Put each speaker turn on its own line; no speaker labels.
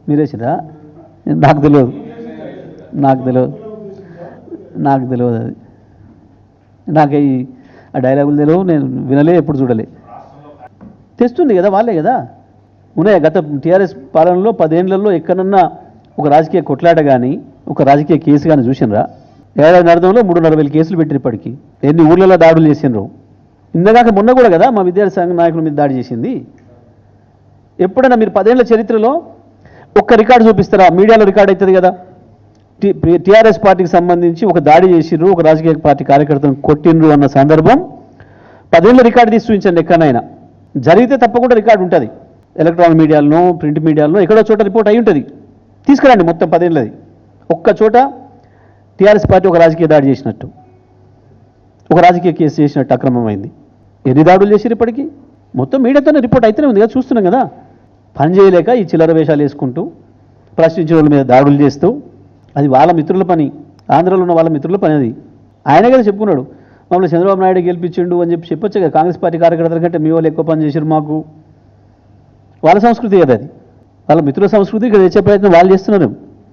మీరేసిరా? నాకు తెలియదు నాకు తెలియదు నాకు తెలియదు అది. నాకు ఆ డైలాగులు తెలియవు, నేను వినలే, ఎప్పుడు చూడలే. తెస్తుంది కదా వాళ్ళే కదా. ఉన్నాయా గత టీఆర్ఎస్ పాలనలో 10 ఏళ్లలో ఎక్కడన్నా ఒక రాజకీయ కొట్లాట కానీ ఒక రాజకీయ కేసు కానీ చూసినరా? ఏడాది అర్థంలో 340,000 కేసులు పెట్టిన ఇప్పటికీ. ఎన్ని ఊళ్ళలో దాడులు చేసినరు. ఇందాక మొన్న కూడా కదా మా విద్యార్థి సంఘ నాయకుల మీద దాడి చేసింది. ఎప్పుడైనా మీరు 10 ఏళ్ల చరిత్రలో ఒక్క రికార్డు చూపిస్తారా? మీడియాలో రికార్డ్ అవుతుంది కదా, టీఆర్ఎస్ పార్టీకి సంబంధించి ఒక దాడి చేసిర్రు, ఒక రాజకీయ పార్టీ కార్యకర్తను కొట్టిండ్రు అన్న సందర్భం 10 ఏళ్ళ రికార్డు తీసి చూపించండి. ఎక్కడైనా జరిగితే తప్పకుండా రికార్డు ఉంటుంది. ఎలక్ట్రానిక్ మీడియాలను, ప్రింట్ మీడియాలను ఎక్కడో చోట రిపోర్ట్ అయి ఉంటుంది. తీసుకురండి మొత్తం 10 ఏళ్ళది. ఒక్క చోట టీఆర్ఎస్ పార్టీ ఒక రాజకీయ దాడి చేసినట్టు, ఒక రాజకీయ కేసు చేసినట్టు అక్రమమైంది. ఎన్ని దాడులు చేసిరు ఇప్పటికీ? మొత్తం మీడియాతోనే రిపోర్ట్ అయితేనే ఉంది కదా, చూస్తున్నాం కదా. పని చేయలేక ఈ చిల్లర వేషాలు వేసుకుంటూ ప్రశ్నించిన వాళ్ళ మీద దాడులు చేస్తూ, అది వాళ్ళ మిత్రుల పని, ఆంధ్రలో ఉన్న వాళ్ళ మిత్రుల పని. అది ఆయనే కదా చెప్పుకున్నాడు, మమ్మల్ని చంద్రబాబు నాయుడు గెలిపించిండు అని చెప్పొచ్చు కదా. కాంగ్రెస్ పార్టీ కార్యకర్తల కంటే మీ వాళ్ళు ఎక్కువ పని చేశారు మాకు. వాళ్ళ సంస్కృతి కదా అది, వాళ్ళ మిత్రుల సంస్కృతి ఇక్కడ తెచ్చే ప్రయత్నం వాళ్ళు చేస్తున్నారు.